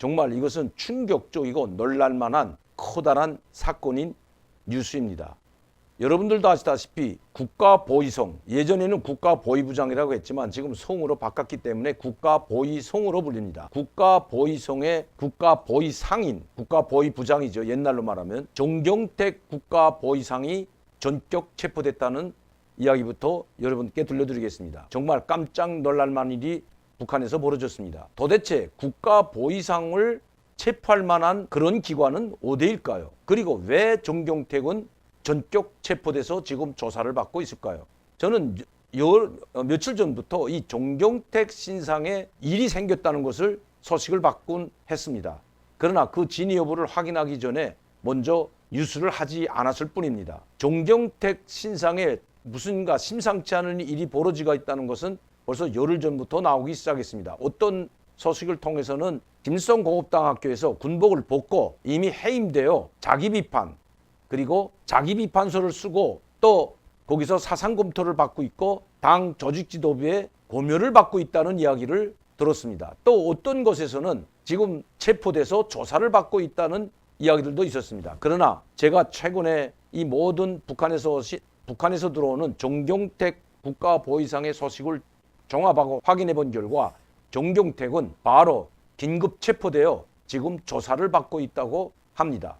정말 이것은 충격적이고 놀랄만한 커다란 사건인 뉴스입니다. 여러분들도 아시다시피 국가보위성, 예전에는 국가보위부장이라고 했지만 지금 성으로 바꿨기 때문에 국가보위성으로 불립니다. 국가보위성의 국가보위상인, 국가보위부장이죠. 옛날로 말하면 정경택 국가보위상이 전격 체포됐다는 이야기부터 여러분께 들려드리겠습니다. 정말 깜짝 놀랄만한 일이 북한에서 벌어졌습니다. 도대체 국가보위상을 체포할 만한 그런 기관은 어디일까요? 그리고 왜 정경택은 전격 체포돼서 지금 조사를 받고 있을까요? 저는 며칠 전부터 이 정경택 신상에 일이 생겼다는 것을 소식을 받곤 했습니다. 그러나 그 진위 여부를 확인하기 전에 먼저 뉴스를 하지 않았을 뿐입니다. 정경택 신상에 무슨가 심상치 않은 일이 벌어지고 있다는 것은 벌써 열흘 전부터 나오기 시작했습니다. 어떤 소식을 통해서는 김성공업당학교에서 군복을 벗고 이미 해임되어 자기 비판 그리고 자기 비판서를 쓰고 또 거기서 사상 검토를 받고 있고 당 조직 지도부의 고려를 받고 있다는 이야기를 들었습니다. 또 어떤 곳에서는 지금 체포돼서 조사를 받고 있다는 이야기들도 있었습니다. 그러나 제가 최근에 이 모든 북한에서 들어오는 정경택 국가보위상의 소식을 종합하고 확인해 본 결과 정경택은 바로 긴급 체포되어 지금 조사를 받고 있다고 합니다.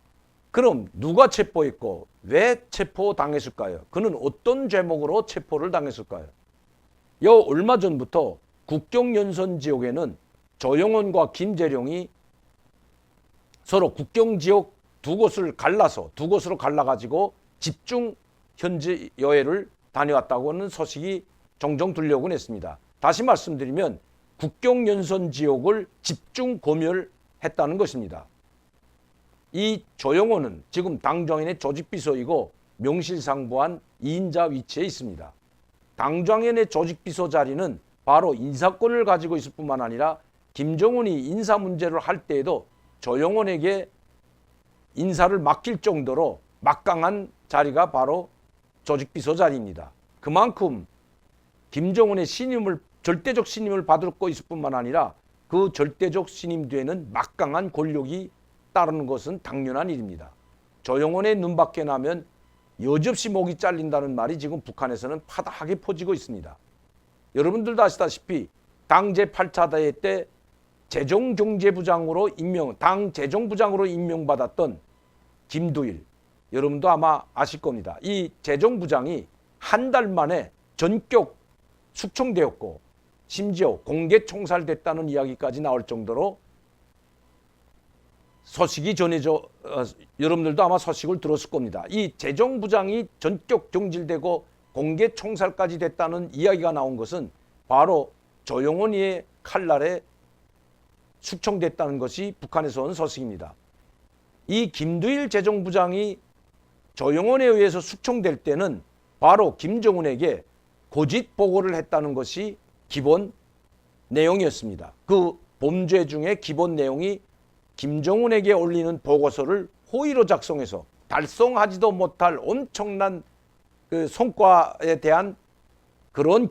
그럼 누가 체포했고 왜 체포당했을까요? 그는 어떤 죄목으로 체포를 당했을까요? 얼마 전부터 국경연선 지역에는 조영원과 김재룡이 서로 국경지역 두 곳으로 갈라가지고 집중 현지 여행을 다녀왔다고 하는 소식이 종종 들려오곤 했습니다. 다시 말씀드리면 국경연선 지역을 집중 검열했다는 것입니다. 이 조영호는 지금 당정인의 조직비서이고 명실상부한 2인자 위치에 있습니다. 당정인의 조직비서 자리는 바로 인사권을 가지고 있을 뿐만 아니라 김정은이 인사 문제를 할 때에도 조영원에게 인사를 맡길 정도로 막강한 자리가 바로 조직비서 자리입니다. 그만큼 김정은의 절대적 신임을 받을 거 있을 뿐만 아니라 그 절대적 신임 뒤에는 막강한 권력이 따르는 것은 당연한 일입니다. 조영원의 눈밖에 나면 여지없이 목이 잘린다는 말이 지금 북한에서는 파다하게 퍼지고 있습니다. 여러분들도 아시다시피 당 제8차 대회 때 당 재정부장으로 임명받았던 김두일, 여러분도 아마 아실 겁니다. 이 재정부장이 한 달 만에 전격 숙청되었고 심지어 공개 총살됐다는 이야기까지 나올 정도로 소식이 전해져 여러분들도 아마 소식을 들었을 겁니다. 이 재정부장이 전격 경질되고 공개 총살까지 됐다는 이야기가 나온 것은 바로 조영원이의 칼날에 숙청됐다는 것이 북한에서 온 소식입니다. 이 김두일 재정부장이 조영원에 의해서 숙청될 때는 바로 김정은에게 고짓 보고를 했다는 것이 기본 내용이었습니다. 그 범죄 중에 기본 내용이 김정은에게 올리는 보고서를 호의로 작성해서 달성하지도 못할 엄청난 그 성과에 대한 그런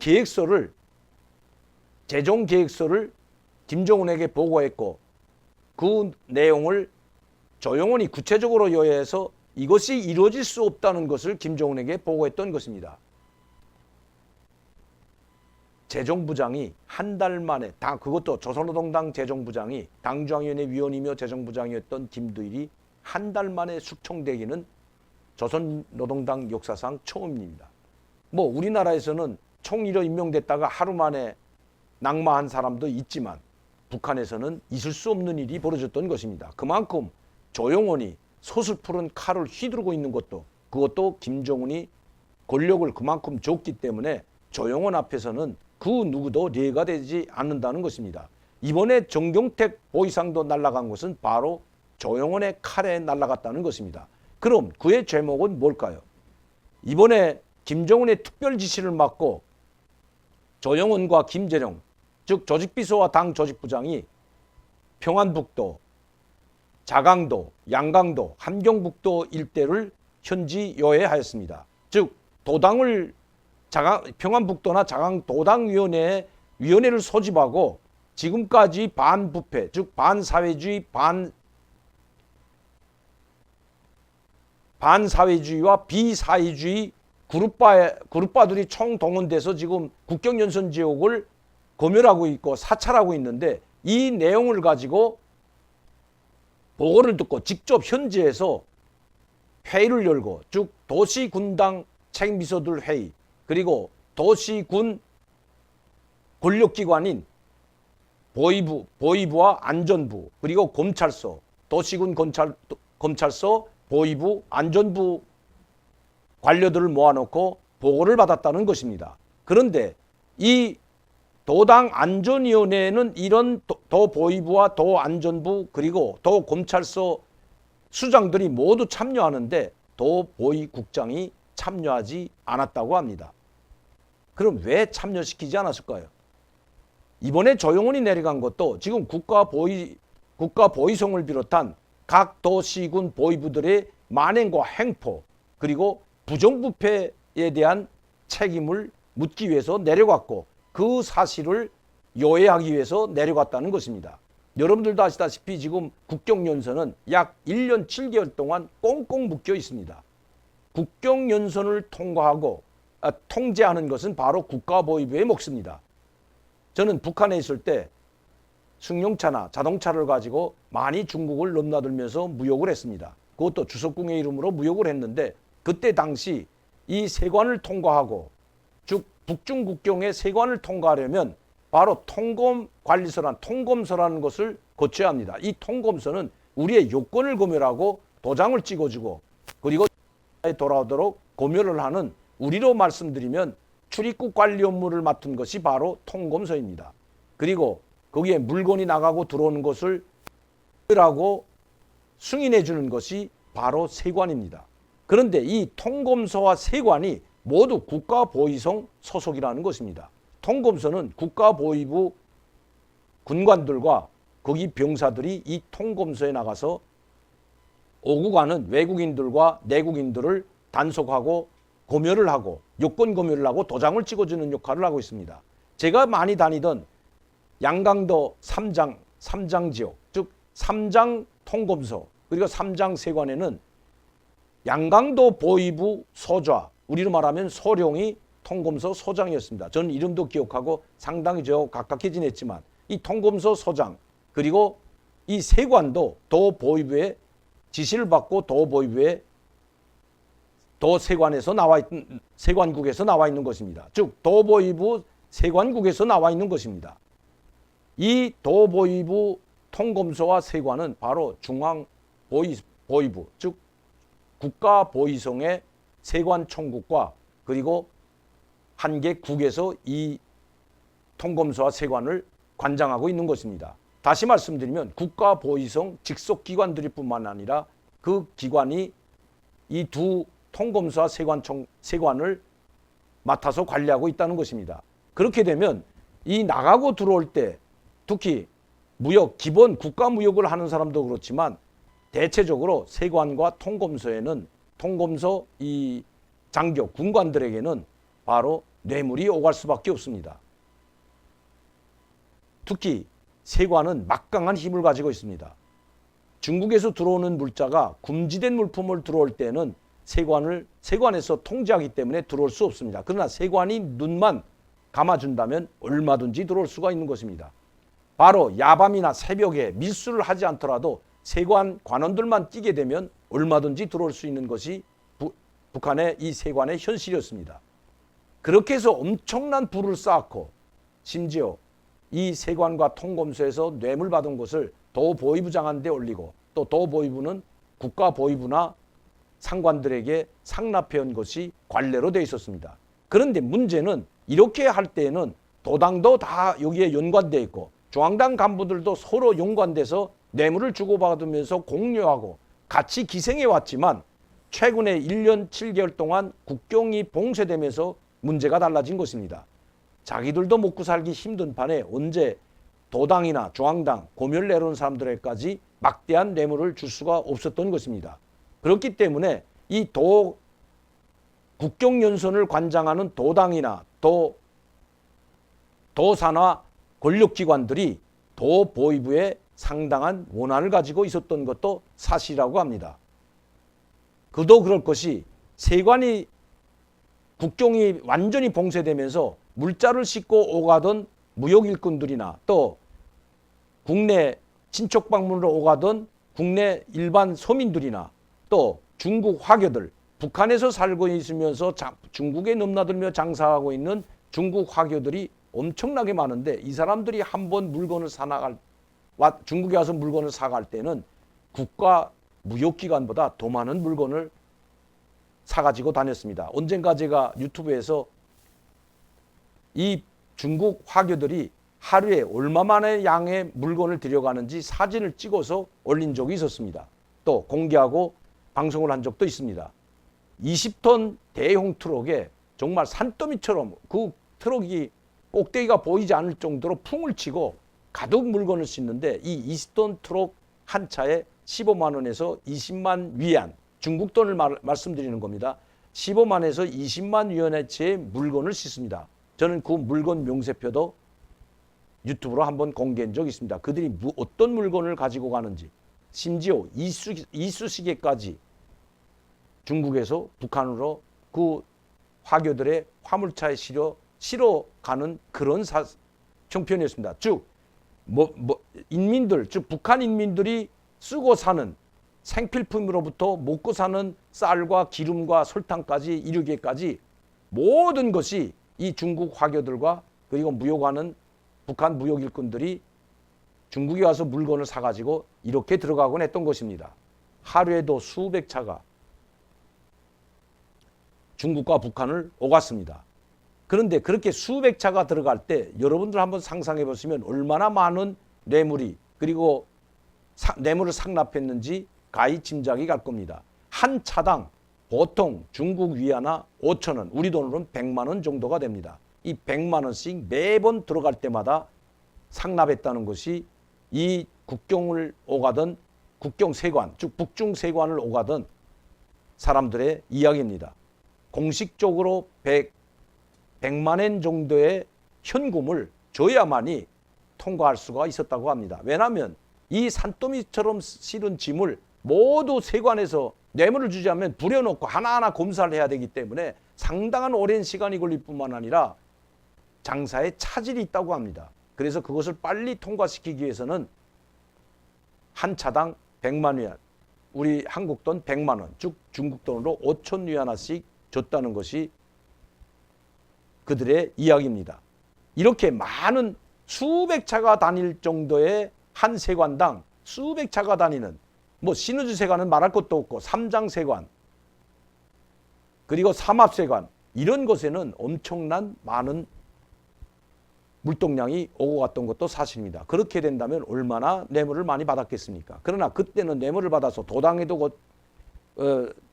재정 계획서를 김정은에게 보고했고 그 내용을 조영원이 구체적으로 요해해서 이것이 이루어질 수 없다는 것을 김정은에게 보고했던 것입니다. 재정부장이 한 달 만에 그것도 조선노동당 재정부장이 당중앙위원회 위원이며 재정부장이었던 김두일이 한 달 만에 숙청되기는 조선노동당 역사상 처음입니다. 우리나라에서는 총리로 임명됐다가 하루 만에 낙마한 사람도 있지만 북한에서는 있을 수 없는 일이 벌어졌던 것입니다. 그만큼 조영원이 소슬푸른 칼을 휘두르고 있는 그것도 김정은이 권력을 그만큼 줬기 때문에 조영원 앞에서는 그 누구도 예가 되지 않는다는 것입니다. 이번에 정경택 보위상도 날아간 것은 바로 조영원의 칼에 날아갔다는 것입니다. 그럼 그의 죄목은 뭘까요? 이번에 김정은의 특별 지시를 받고 조영원과 김재룡, 즉 조직비서와 당 조직부장이 평안북도, 자강도, 양강도, 함경북도 일대를 현지 요해하였습니다. 즉 도당을 평안북도나 자강 도당위원회를 소집하고 지금까지 반부패, 즉 반사회주의, 반사회주의와 비사회주의 그룹바들이 총동원돼서 지금 국경연선 지역을 검열하고 있고 사찰하고 있는데, 이 내용을 가지고 보고를 듣고 직접 현지에서 회의를 열고, 즉 도시군당 책임비서들 회의, 그리고 도시군 권력기관인 보위부와 안전부, 그리고 검찰서, 도시군 검찰서, 보위부, 안전부 관료들을 모아놓고 보고를 받았다는 것입니다. 그런데 이 도당 안전위원회는 이런 도보위부와 도안전부 그리고 도검찰서 수장들이 모두 참여하는데 도보위국장이 참여하지 않았다고 합니다. 그럼 왜 참여시키지 않았을까요? 이번에 조영훈이 내려간 것도 지금 국가보위성을 비롯한 각 도시군 보위부들의 만행과 행포, 그리고 부정부패에 대한 책임을 묻기 위해서 내려갔고, 그 사실을 요해하기 위해서 내려갔다는 것입니다. 여러분들도 아시다시피 지금 국경연선은 약 1년 7개월 동안 꽁꽁 묶여 있습니다. 국경연선을 통제하는 것은 바로 국가보위부의 몫입니다. 저는 북한에 있을 때 승용차나 자동차를 가지고 많이 중국을 넘나들면서 무역을 했습니다. 그것도 주석궁의 이름으로 무역을 했는데, 그때 당시 이 세관을 통과하고, 즉 북중 국경의 세관을 통과하려면 바로 통검관리소란 통검서라는 것을 거쳐야 합니다. 이 통검서는 우리의 요건을 검열하고 도장을 찍어주고, 그리고 돌아오도록 검열을 하는, 우리로 말씀드리면 출입국 관리 업무를 맡은 것이 바로 통검서입니다. 그리고 거기에 물건이 나가고 들어오는 것을 하고 승인해 주는 것이 바로 세관입니다. 그런데 이 통검서와 세관이 모두 국가보위성 소속이라는 것입니다. 통검서는 국가보위부 군관들과 거기 병사들이 이 통검서에 나가서 오고 가는 외국인들과 내국인들을 단속하고 검열을 하고 요건 검열을 하고 도장을 찍어주는 역할을 하고 있습니다. 제가 많이 다니던 양강도 삼장 지역, 즉 삼장 통검서 그리고 삼장 세관에는 양강도 보위부 소좌, 우리로 말하면 소룡이 통검서 소장이었습니다. 저는 이름도 기억하고 상당히 가깝게 지냈지만, 이 통검서 소장 그리고 이 세관도 도보위부의 지시를 받고 도세관에서 세관국에서 나와 있는 것입니다. 즉 도보위부 세관국에서 나와 있는 것입니다. 이 도보위부 통검서와 세관은 바로 중앙보위부, 즉 국가보위성의 세관총국과 그리고 한 개 국에서 이 통검서와 세관을 관장하고 있는 것입니다. 다시 말씀드리면 국가보위성 직속기관들일 뿐만 아니라 그 기관이 이 두 통검서와 세관을 맡아서 관리하고 있다는 것입니다. 그렇게 되면 이 나가고 들어올 때, 특히 무역, 기본 국가무역을 하는 사람도 그렇지만 대체적으로 세관과 통검서에는, 통검서 이 장교, 군관들에게는 바로 뇌물이 오갈 수밖에 없습니다. 특히 세관은 막강한 힘을 가지고 있습니다. 중국에서 들어오는 물자가 금지된 물품을 들어올 때는 세관에서 통제하기 때문에 들어올 수 없습니다. 그러나 세관이 눈만 감아준다면 얼마든지 들어올 수가 있는 것입니다. 바로 야밤이나 새벽에 밀수를 하지 않더라도 세관 관원들만 뛰게 되면 얼마든지 들어올 수 있는 것이 북한의 이 세관의 현실이었습니다. 그렇게 해서 엄청난 부를 쌓았고, 심지어 이 세관과 통검서에서 뇌물 받은 것을 도보위부장한테 올리고, 또 도보위부는 국가보위부나 상관들에게 상납해온 것이 관례로 되어 있었습니다. 그런데 문제는 이렇게 할 때에는 도당도 다 여기에 연관되어 있고 중앙당 간부들도 서로 연관돼서 뇌물을 주고받으면서 공유하고 같이 기생해 왔지만, 최근에 1년 7개월 동안 국경이 봉쇄되면서 문제가 달라진 것입니다. 자기들도 먹고 살기 힘든 판에 언제 도당이나 중앙당, 고멸 내려온 사람들에게까지 막대한 뇌물을 줄 수가 없었던 것입니다. 그렇기 때문에 이 국경연선을 관장하는 도당이나 도사나 권력기관들이 도보위부에 상당한 원한을 가지고 있었던 것도 사실이라고 합니다. 그도 그럴 것이 세관이 국경이 완전히 봉쇄되면서 물자를 싣고 오가던 무역 일꾼들이나 또 국내 친척 방문으로 오가던 국내 일반 서민들이나 또 중국 화교들, 북한에서 살고 있으면서 중국에 넘나들며 장사하고 있는 중국 화교들이 엄청나게 많은데 이 사람들이 한번 물건을 중국에 와서 물건을 사갈 때는 국가 무역기관보다 더 많은 물건을 사가지고 다녔습니다. 언젠가 제가 유튜브에서 이 중국 화교들이 하루에 얼마만의 양의 물건을 들여가는지 사진을 찍어서 올린 적이 있었습니다. 또 공개하고 방송을 한 적도 있습니다. 20톤 대형 트럭에 정말 산더미처럼 그 트럭이 꼭대기가 보이지 않을 정도로 풍을 치고 가득 물건을 싣는데 이 20톤 트럭 한 차에 15만 원에서 20만 위안, 중국 돈을 말씀드리는 겁니다. 15만에서 20만 위안어치의 물건을 싣습니다. 저는 그 물건 명세표도 유튜브로 한번 공개한 적이 있습니다. 그들이 어떤 물건을 가지고 가는지, 심지어 이쑤시개까지 중국에서 북한으로 그 화교들의 화물차에 실어 가는 그런 형편이었습니다. 즉 인민들, 즉 북한 인민들이 쓰고 사는 생필품으로부터 먹고 사는 쌀과 기름과 설탕까지 이르기까지 모든 것이 이 중국 화교들과 그리고 무역하는 북한 무역 일꾼들이 중국에 와서 물건을 사가지고 이렇게 들어가곤 했던 것입니다. 하루에도 수백 차가 중국과 북한을 오갔습니다. 그런데 그렇게 수백 차가 들어갈 때 여러분들 한번 상상해 보시면 얼마나 많은 뇌물이 그리고 뇌물을 상납했는지 가히 짐작이 갈 겁니다. 한 차당 보통 중국 위안화 5천 원, 우리 돈으로는 100만 원 정도가 됩니다. 이 100만 원씩 매번 들어갈 때마다 상납했다는 것이 이 국경을 오가던 국경세관, 즉 북중세관을 오가던 사람들의 이야기입니다. 공식적으로 100만 엔 정도의 현금을 줘야만이 통과할 수가 있었다고 합니다. 왜냐하면 이 산더미처럼 실은 짐을 모두 세관에서 뇌물을 주지 않으면 부려놓고 하나하나 검사를 해야 되기 때문에 상당한 오랜 시간이 걸릴 뿐만 아니라 장사에 차질이 있다고 합니다. 그래서 그것을 빨리 통과시키기 위해서는 한 차당 100만 위안, 우리 한국 돈 100만 원, 즉 중국 돈으로 5천 위안씩 줬다는 것이 그들의 이야기입니다. 이렇게 많은 수백 차가 다닐 정도의 한 세관당 수백 차가 다니는 신우주 세관은 말할 것도 없고 삼장 세관 그리고 삼합 세관 이런 곳에는 엄청난 많은 물동량이 오고 갔던 것도 사실입니다. 그렇게 된다면 얼마나 뇌물을 많이 받았겠습니까? 그러나 그때는 뇌물을 받아서 도당에도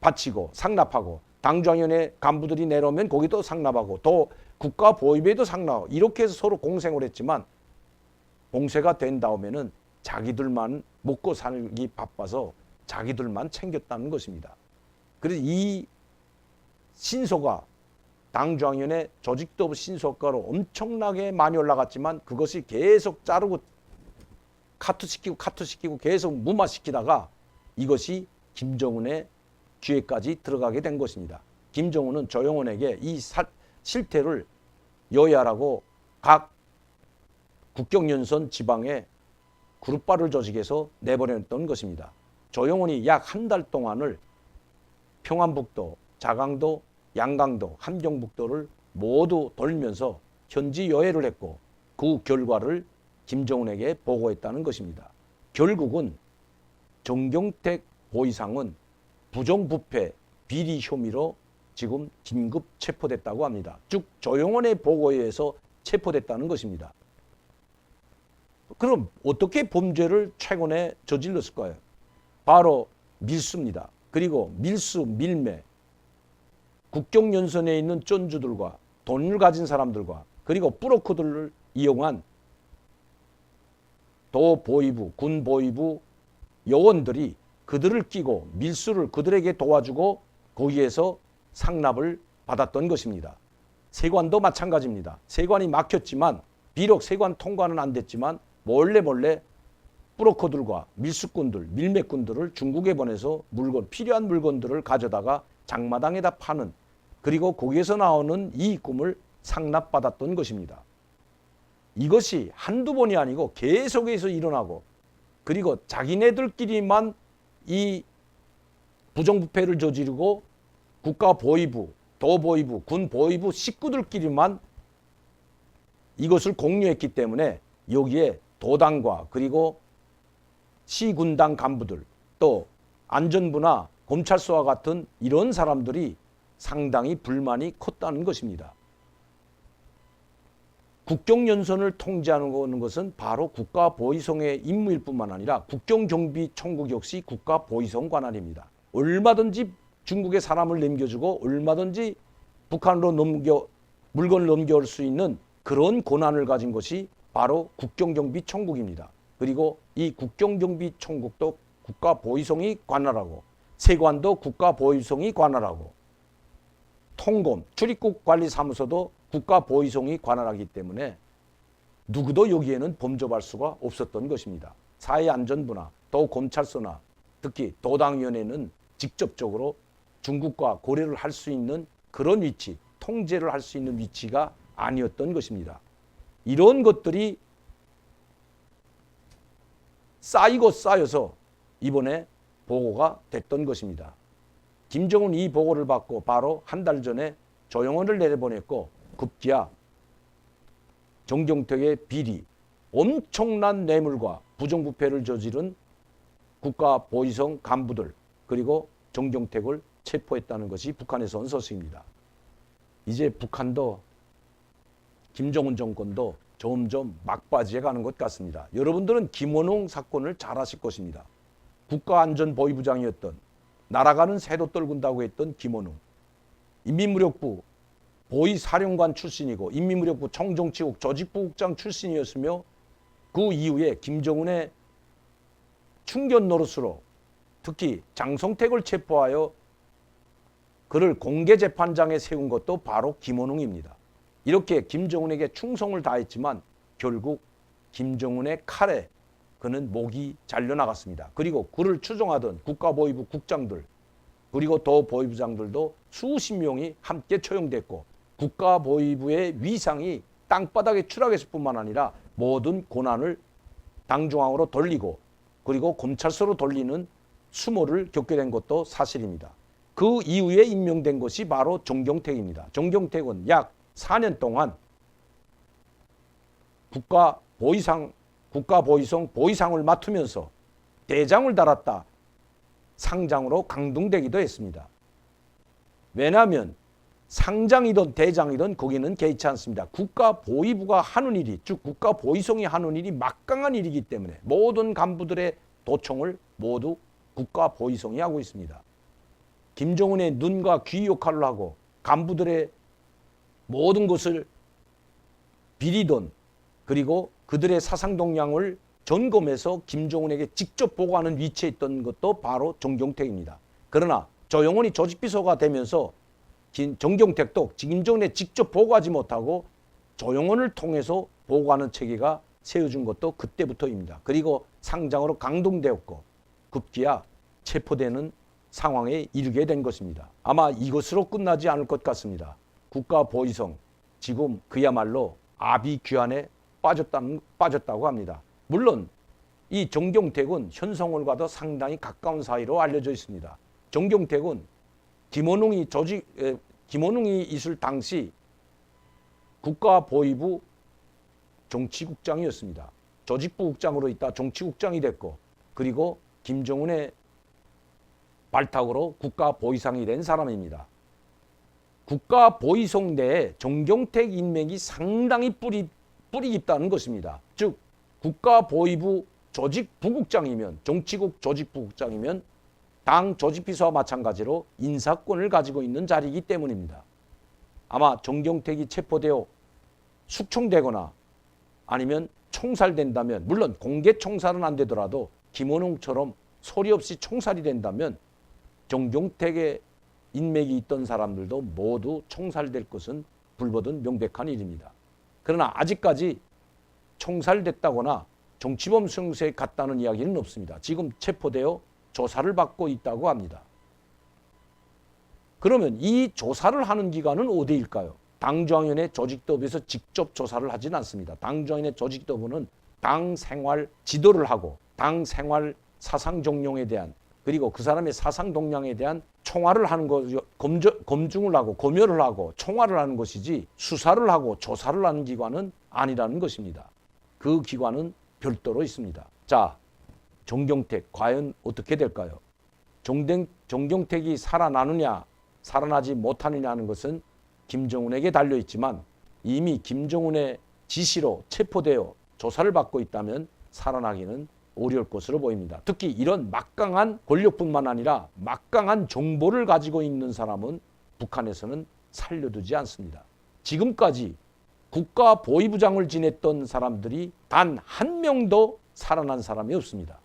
바치고 상납하고 당정위원회 간부들이 내려오면 거기도 상납하고 또 국가 보위부에도 상납하고 이렇게 해서 서로 공생을 했지만 봉쇄가 된 다음에는 자기들만 먹고 살기 바빠서 자기들만 챙겼다는 것입니다. 그래서 이 신소가 당중앙위원회 조직도 신소가로 엄청나게 많이 올라갔지만 그것이 계속 자르고 카트시키고 계속 무마시키다가 이것이 김정은의 귀에까지 들어가게 된 것입니다. 김정은은 조영원에게 이 실태를 여야라고 각 국경연선 지방에 그룹발을 조직해서 내보냈던 것입니다. 조영원이 약 한 달 동안을 평안북도, 자강도, 양강도, 함경북도를 모두 돌면서 현지 여행을 했고 그 결과를 김정은에게 보고했다는 것입니다. 결국은 정경택 보이상은 부정부패, 비리 혐의로 지금 긴급 체포됐다고 합니다. 즉 조영원의 보고에 의해서 체포됐다는 것입니다. 그럼 어떻게 범죄를 최근에 저질렀을까요? 바로 밀수입니다. 그리고 밀수, 밀매, 국경연선에 있는 쩐주들과 돈을 가진 사람들과 그리고 브로커들을 이용한 도보위부, 군보위부 요원들이 그들을 끼고 밀수를 그들에게 도와주고 거기에서 상납을 받았던 것입니다. 세관도 마찬가지입니다. 세관이 막혔지만 비록 세관 통과는 안 됐지만 몰래 브로커들과 밀수꾼들, 밀매꾼들을 중국에 보내서 필요한 물건들을 가져다가 장마당에다 파는, 그리고 거기에서 나오는 이익금을 상납받았던 것입니다. 이것이 한두 번이 아니고 계속해서 일어나고, 그리고 자기네들끼리만 이 부정부패를 저지르고 국가보위부, 도보위부, 군보위부 식구들끼리만 이것을 공유했기 때문에 여기에 도당과 그리고 시군당 간부들, 또 안전부나 검찰서와 같은 이런 사람들이 상당히 불만이 컸다는 것입니다. 국경연선을 통제하는 것은 바로 국가보위성의 임무일 뿐만 아니라 국경정비총국 역시 국가보위성 관할입니다. 얼마든지 중국에 사람을 넘겨주고 얼마든지 북한으로 물건을 넘겨올 수 있는 그런 권한을 가진 것이 바로 국경정비총국입니다. 그리고 이 국경정비총국도 국가보위성이 관할하고, 세관도 국가보위성이 관할하고, 통검, 출입국관리사무소도 국가보위성이 관할하기 때문에 누구도 여기에는 범접할 수가 없었던 것입니다. 사회안전부나 또 검찰서나 특히 도당위원회는 직접적으로 중국과 고려를 할 수 있는 그런 위치, 통제를 할 수 있는 위치가 아니었던 것입니다. 이런 것들이 쌓이고 쌓여서 이번에 보고가 됐던 것입니다. 김정은 이 보고를 받고 바로 한 달 전에 조영원을 내려보냈고, 급기야 정경택의 비리, 엄청난 뇌물과 부정부패를 저지른 국가보위성 간부들, 그리고 정경택을 체포했다는 것이 북한에서 온 소식입니다. 이제 북한도 김정은 정권도 점점 막바지에 가는 것 같습니다. 여러분들은 김원웅 사건을 잘 아실 것입니다. 국가안전보위부장이었던, 날아가는 새도 떨군다고 했던 김원웅, 인민무력부 보위사령관 출신이고 인민무력부 청정치국 조직부국장 출신이었으며, 그 이후에 김정은의 충견 노릇으로 특히 장성택을 체포하여 그를 공개재판장에 세운 것도 바로 김원웅입니다. 이렇게 김정은에게 충성을 다했지만 결국 김정은의 칼에 그는 목이 잘려나갔습니다. 그리고 그를 추종하던 국가보위부 국장들, 그리고 도보위부장들도 수십 명이 함께 처형됐고, 국가보위부의 위상이 땅바닥에 추락했을 뿐만 아니라 모든 권한을 당중앙으로 돌리고 그리고 검찰서로 돌리는 수모를 겪게 된 것도 사실입니다. 그 이후에 임명된 것이 바로 정경택입니다. 정경택은 약 4년 동안 국가보위성 보위상을 맡으면서 대장을 달았다 상장으로 강등되기도 했습니다. 왜냐하면 상장이든 대장이든 거기는 개의치 않습니다. 국가보위부가 하는 일이, 즉 국가보위성이 하는 일이 막강한 일이기 때문에 모든 간부들의 도청을 모두 국가보위성이 하고 있습니다. 김정은의 눈과 귀 역할을 하고 간부들의 모든 것을 비리던, 그리고 그들의 사상 동향을 점검해서 김정은에게 직접 보고하는 위치에 있던 것도 바로 정경택입니다. 그러나 조영원이 조직비서가 되면서 정경택도 김정은에 직접 보고하지 못하고 조영원을 통해서 보고하는 체계가 세워진 것도 그때부터입니다. 그리고 상장으로 강등되었고 급기야 체포되는 상황에 이르게 된 것입니다. 아마 이것으로 끝나지 않을 것 같습니다. 국가보위성 지금 그야말로 아비규환에 빠졌다고 합니다. 물론 이 정경택은 현성월과도 상당히 가까운 사이로 알려져 있습니다. 정경택은 김원웅이 있을 당시 국가보위부 정치국장이었습니다. 조직부국장으로 있다 정치국장이 됐고, 그리고 김정은의 발탁으로 국가보위상이 된 사람입니다. 국가보위성 내에 정경택 인맥이 상당히 뿌리 깊다는 것입니다. 즉 국가보위부 조직부국장이면, 정치국 조직부국장이면 당 조직비서와 마찬가지로 인사권을 가지고 있는 자리이기 때문입니다. 아마 정경택이 체포되어 숙청되거나 아니면 총살된다면, 물론 공개 총살은 안 되더라도 김원웅처럼 소리 없이 총살이 된다면 정경택의 인맥이 있던 사람들도 모두 총살될 것은 불보듯 명백한 일입니다. 그러나 아직까지 총살됐다거나 정치범 수용소에 갔다는 이야기는 없습니다. 지금 체포되어 조사를 받고 있다고 합니다. 그러면 이 조사를 하는 기관은 어디일까요? 당중앙위원회 조직도부에서 직접 조사를 하진 않습니다. 당중앙위원회 조직도부는 당 생활 지도를 하고 당 생활 사상 종용에 대한 그리고 그 사람의 사상 동향에 대한 총화를 하는 것, 검증을 하고 검열을 하고 총화를 하는 것이지 수사를 하고 조사를 하는 기관은 아니라는 것입니다. 그 기관은 별도로 있습니다. 자, 정경택 과연 어떻게 될까요? 정경택이 살아나느냐 살아나지 못하느냐 하는 것은 김정은에게 달려있지만 이미 김정은의 지시로 체포되어 조사를 받고 있다면 살아나기는 어려울 것으로 보입니다. 특히 이런 막강한 권력뿐만 아니라 막강한 정보를 가지고 있는 사람은 북한에서는 살려두지 않습니다. 지금까지 국가보위부장을 지냈던 사람들이 단 한 명도 살아난 사람이 없습니다.